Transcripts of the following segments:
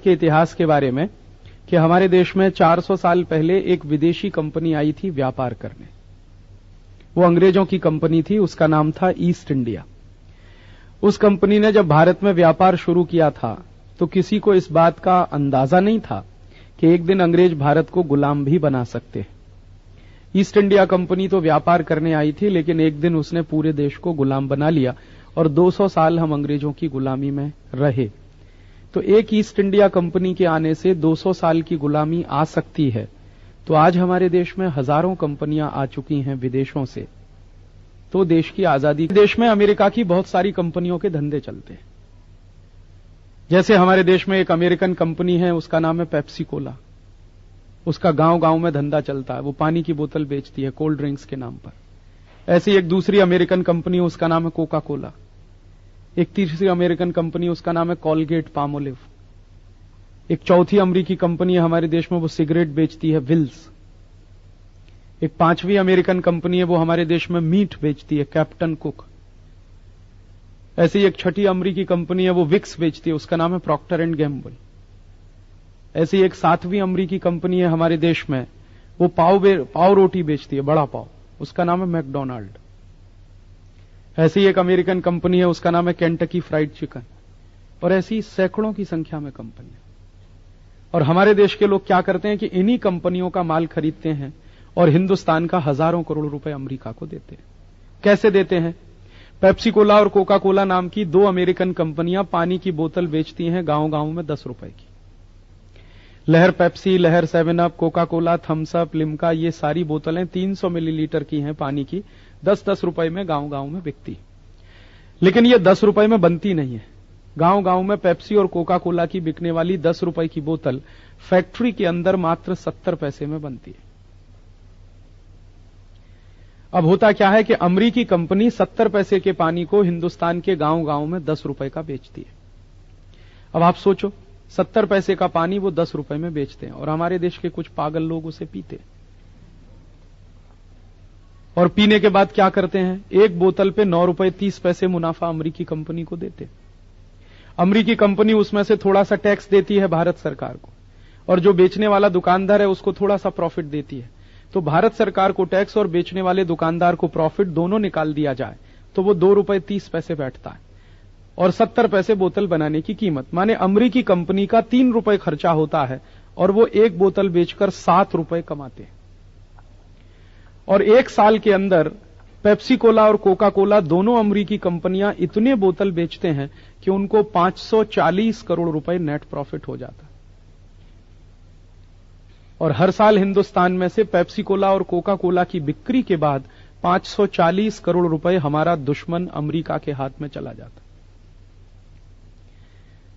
के इतिहास के बारे में कि हमारे देश में 400 साल पहले एक विदेशी कंपनी आई थी व्यापार करने। वो अंग्रेजों की कंपनी थी, उसका नाम था ईस्ट इंडिया। उस कंपनी ने जब भारत में व्यापार शुरू किया था तो किसी को इस बात का अंदाजा नहीं था कि एक दिन अंग्रेज भारत को गुलाम भी बना सकते हैं। ईस्ट इंडिया कंपनी तो व्यापार करने आई थी, लेकिन एक दिन उसने पूरे देश को गुलाम बना लिया और 200 साल हम अंग्रेजों की गुलामी में रहे। तो एक ईस्ट इंडिया कंपनी के आने से 200 साल की गुलामी आ सकती है। तो आज हमारे देश में हजारों कंपनियां आ चुकी हैं विदेशों से, तो देश की आजादी। देश में अमेरिका की बहुत सारी कंपनियों के धंधे चलते हैं। जैसे हमारे देश में एक अमेरिकन कंपनी है, उसका नाम है पेप्सी कोला। उसका गांव गांव में धंधा चलता है, वो पानी की बोतल बेचती है कोल्ड ड्रिंक्स के नाम पर। ऐसी एक दूसरी अमेरिकन कंपनी है, उसका नाम है कोका कोला। एक तीसरी अमेरिकन कंपनी, उसका नाम है कॉलगेट पामोलिव। एक चौथी अमेरिकी कंपनी है हमारे देश में, वो सिगरेट बेचती है, विल्स। एक पांचवी अमेरिकन कंपनी है, वो हमारे देश में मीट बेचती है, कैप्टन कुक। ऐसी एक छठी अमेरिकी कंपनी है, वो विक्स बेचती है, उसका नाम है प्रॉक्टर एंड गैम्बल। ऐसी एक सातवीं अमेरिकी कंपनी है हमारे देश में, वो पाव रोटी बेचती है, बड़ा पाव, उसका नाम है मैकडोनाल्ड। ऐसी एक अमेरिकन कंपनी है, उसका नाम है केंटकी फ्राइड चिकन। और ऐसी सैकड़ों की संख्या में कंपनियां। और हमारे देश के लोग क्या करते हैं कि इन्हीं कंपनियों का माल खरीदते हैं और हिंदुस्तान का हजारों करोड़ रुपए अमेरिका को देते हैं। कैसे देते हैं? पेप्सी कोला और कोका कोला नाम की दो अमेरिकन कंपनियां पानी की बोतल बेचती हैं गांव गांव में 10 रुपए की। लहर Pepsi, Lehar 7 up, Coca Cola, Thums Up, Limca, ये सारी बोतलें 300 मिलीलीटर की हैं पानी की, 10-10 रुपए में गांव गांव में बिकती। लेकिन ये 10 रुपए में बनती नहीं है। गांव गांव में पेप्सी और कोका कोला की बिकने वाली 10 रुपए की बोतल फैक्ट्री के अंदर मात्र 70 पैसे में बनती है। अब होता क्या है कि अमरीकी कंपनी 70 पैसे के पानी को हिंदुस्तान के गांव गांव में 10 रुपए का बेचती है। अब आप सोचो, 70 पैसे का पानी वो 10 रुपए में बेचते हैं और हमारे देश के कुछ पागल लोग उसे पीते हैं। और पीने के बाद क्या करते हैं? एक बोतल पे 9 रुपए 30 पैसे मुनाफा अमरीकी कंपनी को देते। अमरीकी कंपनी उसमें से थोड़ा सा टैक्स देती है भारत सरकार को, और जो बेचने वाला दुकानदार है उसको थोड़ा सा प्रॉफिट देती है। तो भारत सरकार को टैक्स और बेचने वाले दुकानदार को प्रॉफिट दोनों निकाल दिया जाए तो वो 2 रुपए 30 पैसे बैठता है और 70 पैसे बोतल बनाने की कीमत। माने अमरीकी कंपनी का 3 रुपए खर्चा होता है और वो एक बोतल बेचकर 7 रुपए कमाते हैं। और एक साल के अंदर पेप्सी कोला और कोका कोला दोनों अमरीकी कंपनियां इतने बोतल बेचते हैं कि उनको 540 करोड़ रुपए नेट प्रॉफिट हो जाता है। और हर साल हिंदुस्तान में से पेप्सी कोला और कोका कोला की बिक्री के बाद 540 करोड़ रुपए हमारा दुश्मन अमेरिका के हाथ में चला जाता।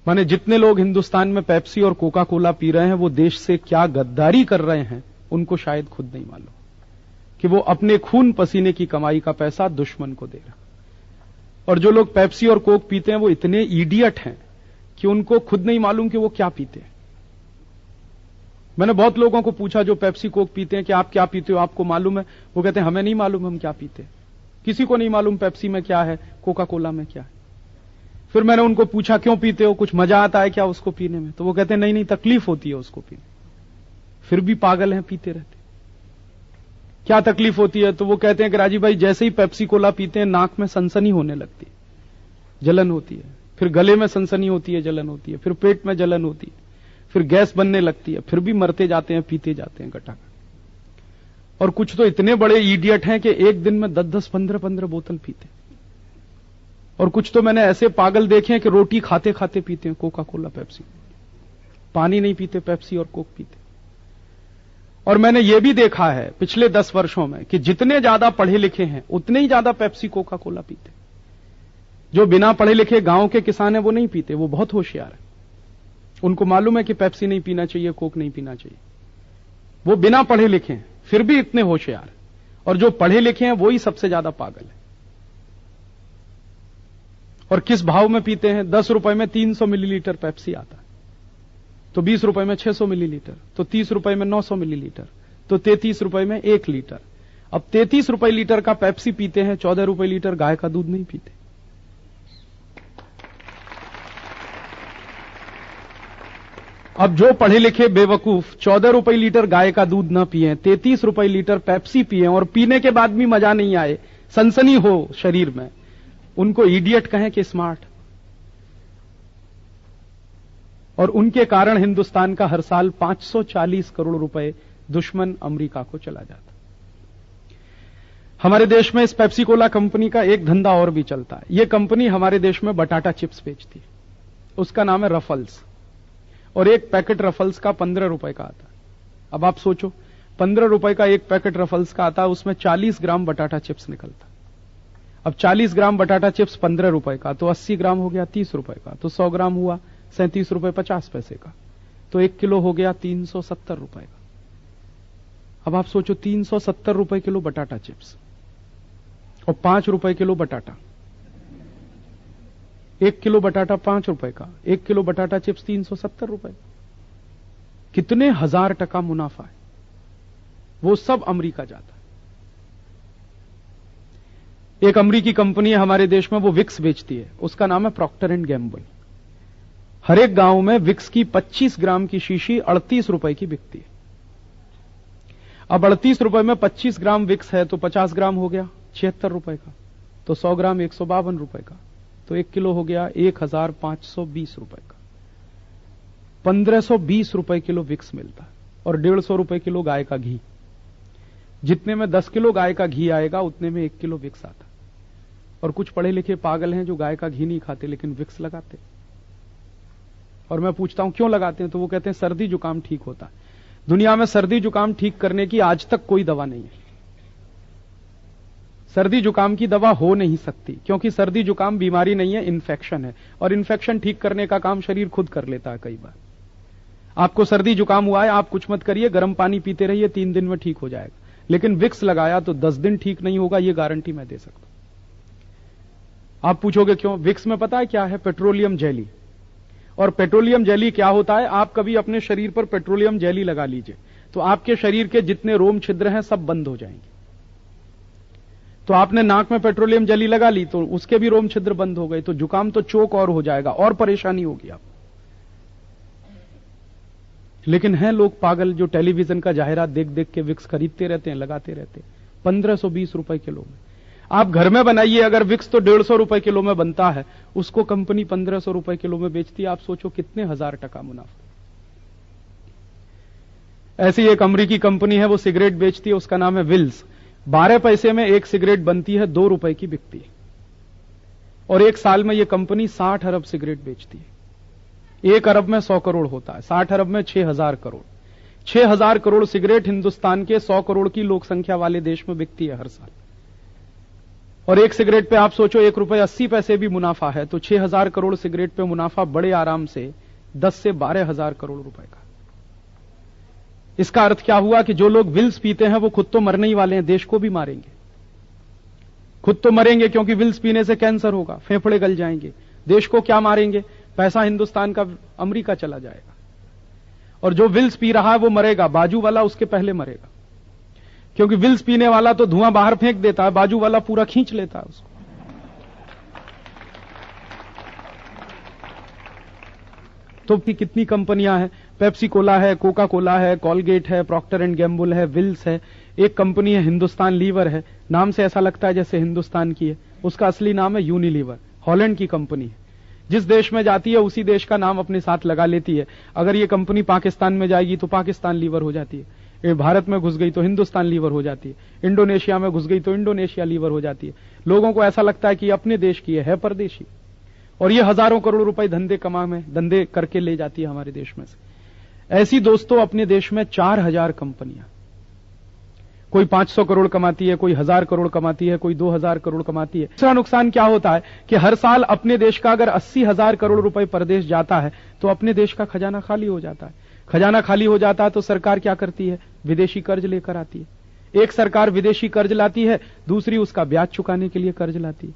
माने जितने लोग हिंदुस्तान में पेप्सी और कोका कोला पी रहे हैं वो देश से क्या गद्दारी कर रहे हैं उनको शायद खुद नहीं मालूम कि वो अपने खून पसीने की कमाई का पैसा दुश्मन को दे रहा। और जो लोग पेप्सी और कोक पीते हैं वो इतने इडियट हैं कि उनको खुद नहीं मालूम कि वो क्या पीते हैं। मैंने बहुत लोगों को पूछा जो पेप्सी कोक पीते हैं कि आप क्या पीते हो, आपको मालूम है? वो कहते हैं हमें नहीं मालूम हम क्या पीते हैं। किसी को नहीं मालूम पेप्सी में क्या है, कोका कोला में क्या है। फिर मैंने उनको पूछा क्यों पीते हो, कुछ मजा आता है क्या उसको पीने में? तो वो कहते हैं नहीं तकलीफ होती है उसको पीने। फिर भी पागल हैं, पीते रहते। क्या तकलीफ होती है? तो वो कहते हैं कि राजीव भाई जैसे ही पेप्सी कोला पीते हैं नाक में सनसनी होने लगती है, जलन होती है, फिर गले में सनसनी होती है, जलन होती है, फिर पेट में जलन होती है, फिर गैस बनने लगती है, फिर भी मरते जाते हैं, पीते जाते हैं गटागट। और कुछ तो इतने बड़े इडियट हैं कि एक दिन में 10-10, 15-15 बोतल पीते। और कुछ तो मैंने ऐसे पागल देखे हैं कि रोटी खाते खाते पीते हैं कोका कोला पेप्सी, पानी नहीं पीते, पेप्सी और कोक पीते। और मैंने यह भी देखा है पिछले 10 वर्षों में कि जितने ज्यादा पढ़े लिखे हैं उतने ही ज्यादा पेप्सी कोका कोला पीते। जो बिना पढ़े लिखे गांव के किसान है वो नहीं पीते, वो बहुत होशियार है। उनको मालूम है कि पेप्सी नहीं पीना चाहिए, कोक नहीं पीना चाहिए। वो बिना पढ़े लिखे हैं फिर भी इतने होशियार। और जो पढ़े लिखे हैं वो ही सबसे ज्यादा पागल है। और किस भाव में पीते हैं? 10 रुपए में 300 मिलीलीटर पेप्सी आता है, तो 20 रुपए में 600 मिलीलीटर, तो 30 रुपए में 900 मिलीलीटर, तो 33 रुपए में 1 लीटर। अब 33 रुपए लीटर का पेप्सी पीते हैं, 14 रुपए लीटर गाय का दूध नहीं पीते। अब जो पढ़े लिखे बेवकूफ 14 रुपए लीटर गाय का दूध न पिए, 33 रुपए लीटर पेप्सी पिए और पीने के बाद भी मजा नहीं आए, सनसनी हो शरीर में, उनको इडियट कहें कि स्मार्ट। और उनके कारण हिंदुस्तान का हर साल 540 करोड़ रुपए दुश्मन अमेरिका को चला जाता। हमारे देश में इस पेप्सी कोला कंपनी का एक धंधा और भी चलता है। यह कंपनी हमारे देश में बटाटा चिप्स बेचती है, उसका नाम है रफल्स, और एक पैकेट रफल्स का 15 रुपए का आता है। अब आप सोचो, 15 रुपए का एक पैकेट रफल्स का आता है, उसमें 40 ग्राम बटाटा चिप्स निकलता। अब 40 ग्राम बटाटा चिप्स 15 रुपए का, तो 80 ग्राम हो गया 30 रुपए का, तो 100 ग्राम हुआ 37 रुपए 50 पैसे का, तो 1 किलो हो गया 370 रुपए का। अब आप सोचो 370 रुपए किलो बटाटा चिप्स और 5 रुपए किलो बटाटा, 1 किलो बटाटा 5 रुपए का, 1 किलो बटाटा चिप्स 370 रुपए, कितने हजार टका मुनाफा है। वो सब अमेरिका जाता है। एक अमेरिकी कंपनी है हमारे देश में, वो विक्स बेचती है, उसका नाम है प्रॉक्टर एंड गैम्बल। हर एक गांव में विक्स की 25 ग्राम की शीशी 38 रुपए की बिकती है। अब 38 रुपए में 25 ग्राम विक्स है तो 50 ग्राम हो गया 76 रुपए का, तो 100 ग्राम 152 रुपए का, तो 1 किलो हो गया 1520 रुपए का। 1520 रुपए किलो विक्स मिलता है और 150 रुपए किलो गाय का घी। जितने में 10 किलो गाय का घी आएगा उतने में 1 किलो विक्स आता। और कुछ पढ़े लिखे पागल हैं जो गाय का घी नहीं खाते लेकिन विक्स लगाते। और मैं पूछता हूं क्यों लगाते हैं, तो वो कहते हैं सर्दी जुकाम ठीक होता है। दुनिया में सर्दी जुकाम ठीक करने की आज तक कोई दवा नहीं है। सर्दी जुकाम की दवा हो नहीं सकती, क्योंकि सर्दी जुकाम बीमारी नहीं है, इन्फेक्शन है, और इन्फेक्शन ठीक करने का काम शरीर खुद कर लेता है। कई बार आपको सर्दी जुकाम हुआ है, आप कुछ मत करिए, गर्म पानी पीते रहिए, 3 दिन में ठीक हो जाएगा। लेकिन विक्स लगाया तो 10 दिन ठीक नहीं होगा, यह गारंटी मैं दे सकता हूं। आप पूछोगे क्यों? विक्स में पता है क्या है? Petroleum jelly. और पेट्रोलियम जेली क्या होता है? आप कभी अपने शरीर पर पेट्रोलियम जेली लगा लीजिए तो आपके शरीर के जितने रोम छिद्र हैं सब बंद हो जाएंगे। तो आपने नाक में पेट्रोलियम जेली लगा ली तो उसके भी रोम छिद्र बंद हो गए, तो जुकाम तो चोक और हो जाएगा और परेशानी होगी आप। लेकिन हैं लोग पागल जो टेलीविजन का जाहिरात देख देख के विक्स खरीदते रहते हैं, लगाते रहते हैं 1520 रुपए किलो में। आप घर में बनाइए अगर विक्स तो 150 रुपए किलो में बनता है, उसको कंपनी 1500 रुपए किलो में बेचती है। आप सोचो कितने हजार टका मुनाफा। ऐसी एक अमेरिकी कंपनी है, वो सिगरेट बेचती है, उसका नाम है विल्स। 12 पैसे में एक सिगरेट बनती है, 2 रुपए की बिकती है। और एक साल में यह कंपनी 60 अरब सिगरेट बेचती है। 1 अरब में 100 करोड़ होता है, 60 अरब में 6000 करोड़। 6000 करोड़ सिगरेट हिंदुस्तान के 100 करोड़ की लोक संख्या वाले देश में बिकती है हर साल। और एक सिगरेट पे आप सोचो 1 रुपए 80 पैसे भी मुनाफा है, तो 6000 करोड़ सिगरेट पे मुनाफा बड़े आराम से 10 से 12,000 करोड़ रुपए का। इसका अर्थ क्या हुआ कि जो लोग विल्स पीते हैं वो खुद तो मरने ही वाले हैं, देश को भी मारेंगे। खुद तो मरेंगे क्योंकि विल्स पीने से कैंसर होगा, फेफड़े गल जाएंगे। देश को क्या मारेंगे? पैसा हिंदुस्तान का अमेरिका चला जाएगा। और जो विल्स पी रहा है वो मरेगा, बाजू वाला उसके पहले मरेगा, क्योंकि विल्स पीने वाला तो धुआं बाहर फेंक देता है, बाजू वाला पूरा खींच लेता है उसको। तो कितनी कंपनियां हैं, पेप्सी कोला है, कोका कोला है, कॉलगेट है, प्रॉक्टर एंड गैम्बल है, विल्स है। एक कंपनी है हिंदुस्तान लीवर है, नाम से ऐसा लगता है जैसे हिंदुस्तान की है, उसका असली नाम है यूनिलीवर, हॉलैंड की कंपनी है। जिस देश में जाती है उसी देश का नाम अपने साथ लगा लेती है। अगर ये कंपनी पाकिस्तान में जाएगी तो पाकिस्तान लीवर हो जाती है, ये भारत में घुस गई तो हिंदुस्तान लीवर हो जाती है, इंडोनेशिया में घुस गई तो इंडोनेशिया लीवर हो जाती है। लोगों को ऐसा लगता है कि अपने देश की है परदेशी, और ये हजारों करोड़ रुपए धंधे करके ले जाती है हमारे देश में से। ऐसी दोस्तों अपने देश में 4000 कंपनियां, कोई 500 करोड़ कमाती है, कोई 1000 करोड़ कमाती है, कोई 2000 करोड़ कमाती है। दूसरा नुकसान क्या होता है कि हर साल अपने देश का अगर 80,000 करोड़ रुपए परदेश जाता है तो अपने देश का खजाना खाली हो जाता है। खजाना खाली हो जाता है तो सरकार क्या करती है? विदेशी कर्ज लेकर आती है। एक सरकार विदेशी कर्ज लाती है, दूसरी उसका ब्याज चुकाने के लिए कर्ज लाती है।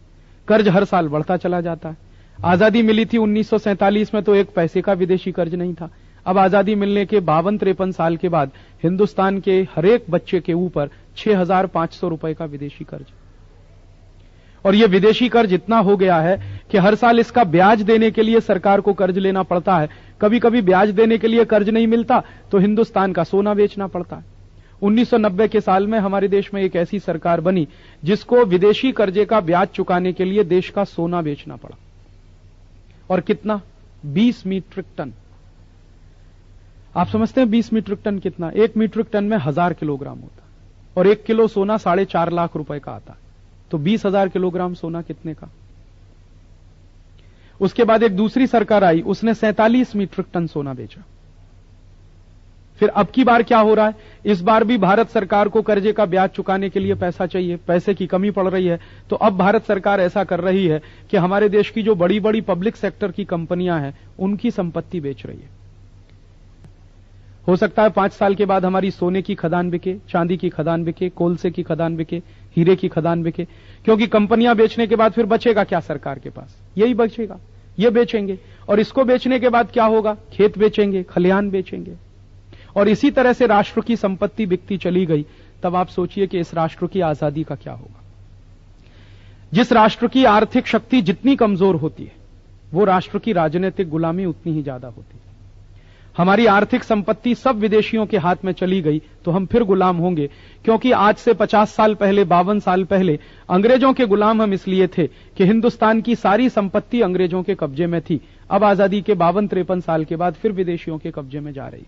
कर्ज हर साल बढ़ता चला जाता है। आजादी मिली थी 1947 में तो 1 पैसे का विदेशी कर्ज नहीं था। अब आजादी मिलने के 52-53 साल के बाद हिंदुस्तान के हर एक बच्चे के ऊपर 6500 रुपए का विदेशी कर्ज। और यह विदेशी कर्ज इतना हो गया है कि हर साल इसका ब्याज देने के लिए सरकार को कर्ज लेना पड़ता है। कभी कभी ब्याज देने के लिए कर्ज नहीं मिलता तो हिंदुस्तान का सोना बेचना पड़ता है। 1990 के साल में हमारे देश में एक ऐसी सरकार बनी जिसको विदेशी कर्जे का ब्याज चुकाने के लिए देश का सोना बेचना पड़ा। और कितना? 20 मीट्रिक टन। आप समझते हैं 20 मीट्रिक टन कितना? 1 मीट्रिक टन में 1000 किलोग्राम होता है और 1 किलो सोना 4.5 लाख रुपए का आता है। तो 20,000 किलोग्राम सोना कितने का? उसके बाद एक दूसरी सरकार आई, उसने 47 मीट्रिक टन सोना बेचा। फिर अब की बार क्या हो रहा है? इस बार भी भारत सरकार को कर्जे का ब्याज चुकाने के लिए पैसा चाहिए, पैसे की कमी पड़ रही है। तो अब भारत सरकार ऐसा कर रही है कि हमारे देश की जो बड़ी बड़ी पब्लिक सेक्टर की कंपनियां हैं उनकी संपत्ति बेच रही है। हो सकता है 5 साल के बाद हमारी सोने की खदान बिके, चांदी की खदान बिके, कोलसे की खदान बिके, हीरे की खदान बिके, क्योंकि कंपनियां बेचने के बाद फिर बचेगा क्या सरकार के पास? यही बचेगा, ये बेचेंगे। और इसको बेचने के बाद क्या होगा? खेत बेचेंगे, खलिहान बेचेंगे। और इसी तरह से राष्ट्र की संपत्ति बिकती चली गई। तब आप सोचिए कि इस राष्ट्र की आजादी का क्या होगा। जिस राष्ट्र की आर्थिक शक्ति जितनी कमजोर होती है वो राष्ट्र की राजनीतिक गुलामी उतनी ही ज्यादा होती है। हमारी आर्थिक संपत्ति सब विदेशियों के हाथ में चली गई तो हम फिर गुलाम होंगे, क्योंकि आज से 50 साल पहले, 52 साल पहले अंग्रेजों के गुलाम हम इसलिए थे कि हिंदुस्तान की सारी संपत्ति अंग्रेजों के कब्जे में थी। अब आजादी के 52-53 साल के बाद फिर विदेशियों के कब्जे में जा रही।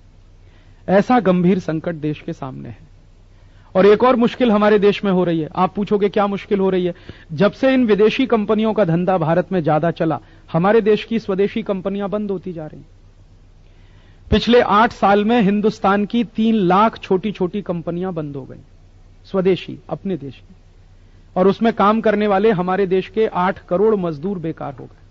ऐसा गंभीर संकट देश के सामने है। और एक और मुश्किल हमारे देश में हो रही है। आप पूछोगे क्या मुश्किल हो रही है? जब से इन विदेशी कंपनियों का धंधा भारत में ज्यादा चला, हमारे देश की स्वदेशी कंपनियां बंद होती जा रही। पिछले 8 साल में हिंदुस्तान की 3 लाख छोटी छोटी कंपनियां बंद हो गई, स्वदेशी, अपने देश की। और उसमें काम करने वाले हमारे देश के 8 करोड़ मजदूर बेकार हो गए।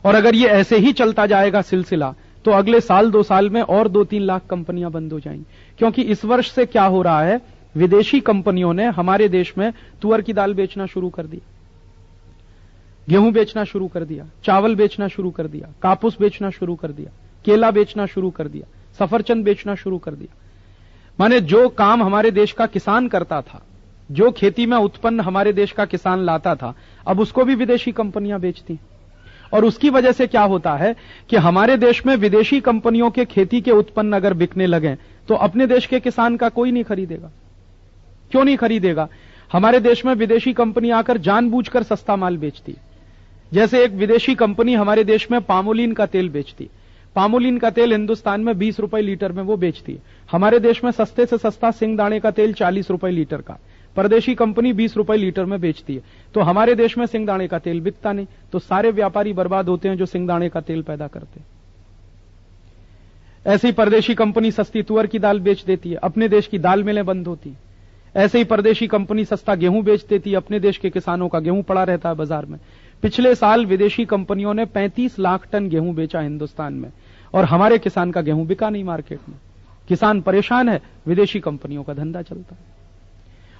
और अगर ये ऐसे ही चलता जाएगा सिलसिला तो अगले साल 2 साल में और 2-3 लाख कंपनियां बंद हो जाएंगी। क्योंकि इस वर्ष से क्या हो रहा है, विदेशी कंपनियों ने हमारे देश में तुअर की दाल बेचना शुरू कर दिया, गेहूं बेचना शुरू कर दिया, चावल बेचना शुरू कर दिया, कापूस बेचना शुरू कर दिया, केला बेचना शुरू कर दिया, सफरचंद बेचना शुरू कर दिया। माने जो काम हमारे देश का किसान करता था, जो खेती में उत्पन्न हमारे देश का किसान लाता था, अब उसको भी विदेशी कंपनियां बेचती। और उसकी वजह से क्या होता है कि हमारे देश में विदेशी कंपनियों के खेती के उत्पन्न अगर बिकने लगे तो अपने देश के किसान का कोई नहीं खरीदेगा। क्यों नहीं खरीदेगा? हमारे देश में विदेशी कंपनी आकर जानबूझकर सस्ता माल बेचती। जैसे एक विदेशी कंपनी हमारे देश में पामोलिन का तेल बेचती। पामोलिन का तेल हिंदुस्तान में 20 रुपए लीटर में वो बेचती है। हमारे देश में सस्ते से सस्ता सिंगदाणे का तेल 40 रुपए लीटर का, परदेशी कंपनी 20 रुपए लीटर में बेचती है। तो हमारे देश में सिंगदाणे का तेल बिकता नहीं, तो सारे व्यापारी बर्बाद होते हैं जो सिंगदाणे का तेल पैदा करते हैं। ऐसे ही परदेशी कंपनी सस्ती तुअर की दाल बेच देती है, अपने देश की दाल मिलें बंद होती। ऐसे ही परदेशी कंपनी सस्ता गेहूं बेच देती है, अपने देश के किसानों का गेहूं पड़ा रहता है बाजार में। पिछले साल विदेशी कंपनियों ने 35 लाख टन गेहूं बेचा हिंदुस्तान में और हमारे किसान का गेहूं बिका नहीं मार्केट में। किसान परेशान है, विदेशी कंपनियों का धंधा चलता है।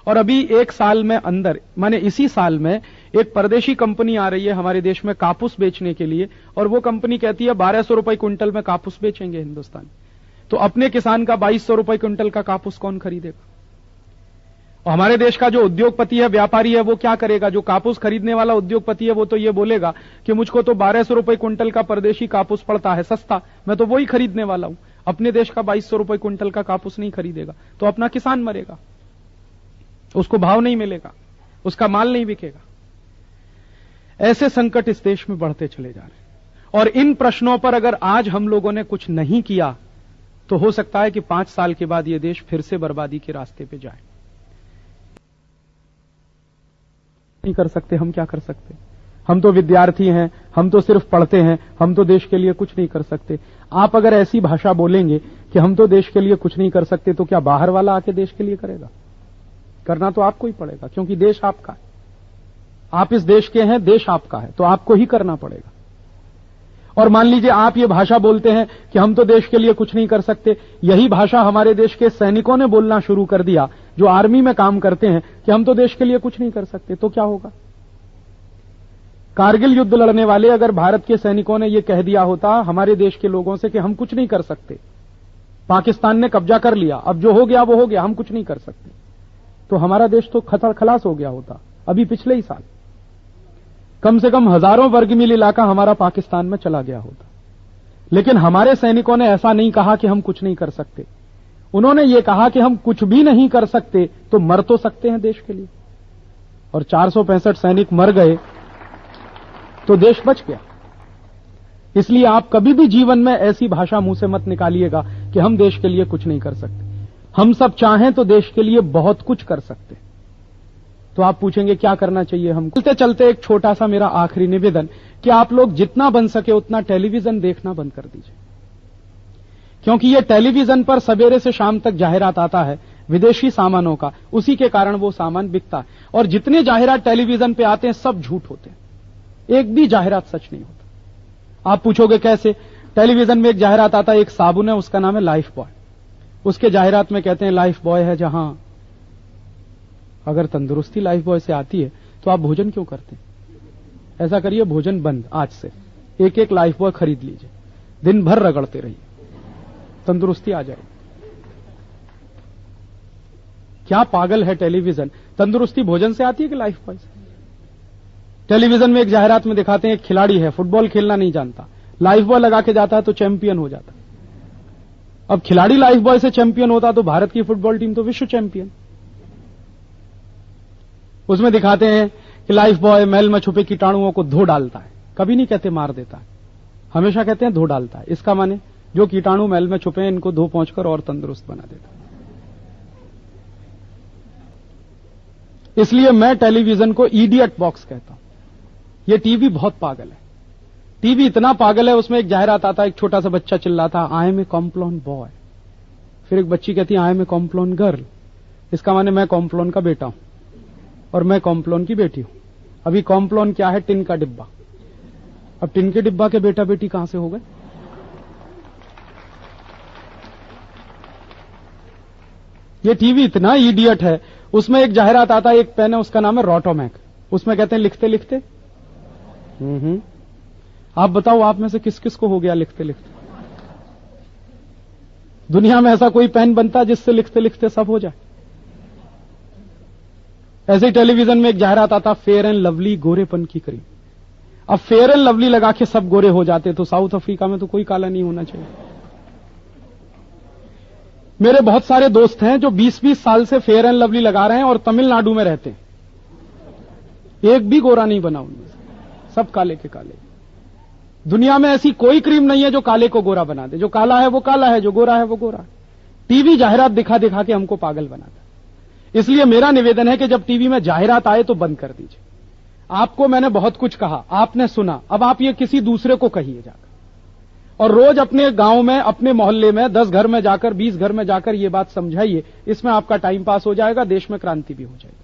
और अभी 1 साल में अंदर, माने इसी साल में एक परदेशी कंपनी आ रही है हमारे देश में कापूस बेचने के लिए, और वो कंपनी कहती है 1200 रुपए क्विंटल में कापूस बेचेंगे हिंदुस्तान। तो अपने किसान का 2200 रुपए क्विंटल का कापूस कौन खरीदेगा? और हमारे देश का जो उद्योगपति है, व्यापारी है, वो क्या करेगा? जो कापूस खरीदने वाला उद्योगपति है वो तो ये बोलेगा कि मुझको तो 1200 रुपए क्विंटल का परदेशी कापूस पड़ता है सस्ता, मैं तो वही खरीदने वाला हूं। अपने देश का 2200 रुपए क्विंटल का कापूस नहीं खरीदेगा तो अपना किसान मरेगा, उसको भाव नहीं मिलेगा, उसका माल नहीं बिकेगा। ऐसे संकट इस देश में बढ़ते चले जा रहे हैं। और इन प्रश्नों पर अगर आज हम लोगों ने कुछ नहीं किया तो हो सकता है कि 5 साल के बाद यह देश फिर से बर्बादी के रास्ते पे जाए। नहीं कर सकते, हम क्या कर सकते? हम तो विद्यार्थी हैं, हम तो सिर्फ पढ़ते हैं, हम तो देश के लिए कुछ नहीं कर सकते। आप अगर ऐसी भाषा बोलेंगे कि हम तो देश के लिए कुछ नहीं कर सकते, तो क्या बाहर वाला आके देश के लिए करेगा? करना तो आपको ही पड़ेगा, क्योंकि देश आपका है। आप इस देश के हैं, देश आपका है, तो आपको ही करना पड़ेगा। और मान लीजिए आप ये भाषा बोलते हैं कि हम तो देश के लिए कुछ नहीं कर सकते, यही भाषा हमारे देश के सैनिकों ने बोलना शुरू कर दिया जो आर्मी में काम करते हैं कि हम तो देश के लिए कुछ नहीं कर सकते, तो क्या होगा? कारगिल युद्ध लड़ने वाले अगर भारत के सैनिकों ने यह कह दिया होता हमारे देश के लोगों से कि हम कुछ नहीं कर सकते, पाकिस्तान ने कब्जा कर लिया, अब जो हो गया वो हो गया, हम कुछ नहीं कर सकते, तो हमारा देश तो खलास हो गया होता अभी पिछले ही साल। कम से कम हजारों वर्ग मील इलाका हमारा पाकिस्तान में चला गया होता। लेकिन हमारे सैनिकों ने ऐसा नहीं कहा कि हम कुछ नहीं कर सकते। उन्होंने ये कहा कि हम कुछ भी नहीं कर सकते तो मर तो सकते हैं देश के लिए। और 465 सैनिक मर गए तो देश बच गया। इसलिए आप कभी भी जीवन में ऐसी भाषा मुंह से मत निकालिएगा कि हम देश के लिए कुछ नहीं कर सकते। हम सब चाहें तो देश के लिए बहुत कुछ कर सकते। तो आप पूछेंगे क्या करना चाहिए हम। चलते चलते एक छोटा सा मेरा आखिरी निवेदन कि आप लोग जितना बन सके उतना टेलीविजन देखना बंद कर दीजिए, क्योंकि ये टेलीविजन पर सवेरे से शाम तक जाहिरात आता है विदेशी सामानों का, उसी के कारण वो सामान बिकता है। और जितने जाहिरात टेलीविजन पे आते हैं सब झूठ होते हैं, एक भी जाहिरात सच नहीं होता। आप पूछोगे कैसे? टेलीविजन में एक जाहिरात आता है, एक साबुन है, उसका नाम है लाइफ बॉय। उसके जाहिरात में कहते हैं लाइफ बॉय है जहां अगर तंदुरुस्ती लाइफ बॉय से आती है तो आप भोजन क्यों करते हैं? ऐसा करिए, भोजन बंद आज से, एक एक लाइफ बॉय खरीद लीजिए, दिन भर रगड़ते रहिए, तंदुरुस्ती आ जाएगी। क्या पागल है टेलीविजन? तंदुरुस्ती भोजन से आती है कि लाइफ बॉय से? टेलीविजन में एक जाहिरात में दिखाते हैं एक खिलाड़ी है, फुटबॉल खेलना नहीं जानता, लाइफ बॉय लगा के जाता है तो चैंपियन हो जाता। अब खिलाड़ी लाइफ बॉय से चैंपियन होता तो भारत की फुटबॉल टीम तो विश्व चैंपियन। उसमें दिखाते हैं कि लाइफ बॉय मैल में छुपे कीटाणुओं को धो डालता है, कभी नहीं कहते मार देता है, हमेशा कहते हैं धो डालता है। इसका माने जो कीटाणु मैल में छुपे हैं इनको धो पहुंचकर और तंदुरुस्त बना देता है। इसलिए मैं टेलीविजन को इडियट बॉक्स कहता हूं। यह टीवी बहुत पागल है। टीवी इतना पागल है, उसमें एक जाहिरात आता है, एक छोटा सा बच्चा चिल्लाता I am a Complan boy, फिर एक बच्ची कहती है I am a Complan girl. इसका माने मैं कॉम्प्लॉन का बेटा हूं और मैं कॉम्प्लॉन की बेटी हूं। अभी कॉम्प्लॉन क्या है? टिन का डिब्बा। अब टिन के डिब्बा के बेटा बेटी कहां से हो गए? ये टीवी इतना इडियट है। उसमें एक जाहिरात आता है, एक पेन है, उसका नाम है रोटोमैक। उसमें कहते हैं लिखते लिखते आप बताओ आप में से किस किस को हो गया लिखते लिखते? दुनिया में ऐसा कोई पेन बनता जिससे लिखते लिखते सब हो जाए? ऐसे ही टेलीविजन में एक जाहिरात आता फेयर एंड लवली गोरेपन की क्रीम। अब फेयर एंड लवली लगा के सब गोरे हो जाते तो साउथ अफ्रीका में तो कोई काला नहीं होना चाहिए। मेरे बहुत सारे दोस्त हैं जो 20-20 साल से फेयर एंड लवली लगा रहे हैं और तमिलनाडु में रहते हैं, एक भी गोरा नहीं बना उनमें से, सब काले के काले। दुनिया में ऐसी कोई क्रीम नहीं है जो काले को गोरा बना दे। जो काला है वो काला है, जो गोरा है वो गोरा है। टीवी जाहिरात दिखा दिखा के हमको पागल बनाता है। इसलिए मेरा निवेदन है कि जब टीवी में जाहिरात आए तो बंद कर दीजिए। आपको मैंने बहुत कुछ कहा, आपने सुना, अब आप ये किसी दूसरे को कहिए जाकर। और रोज अपने गांव में, अपने मोहल्ले में 10 घर में जाकर, 20 घर में जाकर ये बात समझाइए। इसमें आपका टाइम पास हो जाएगा, देश में क्रांति भी हो जाएगी।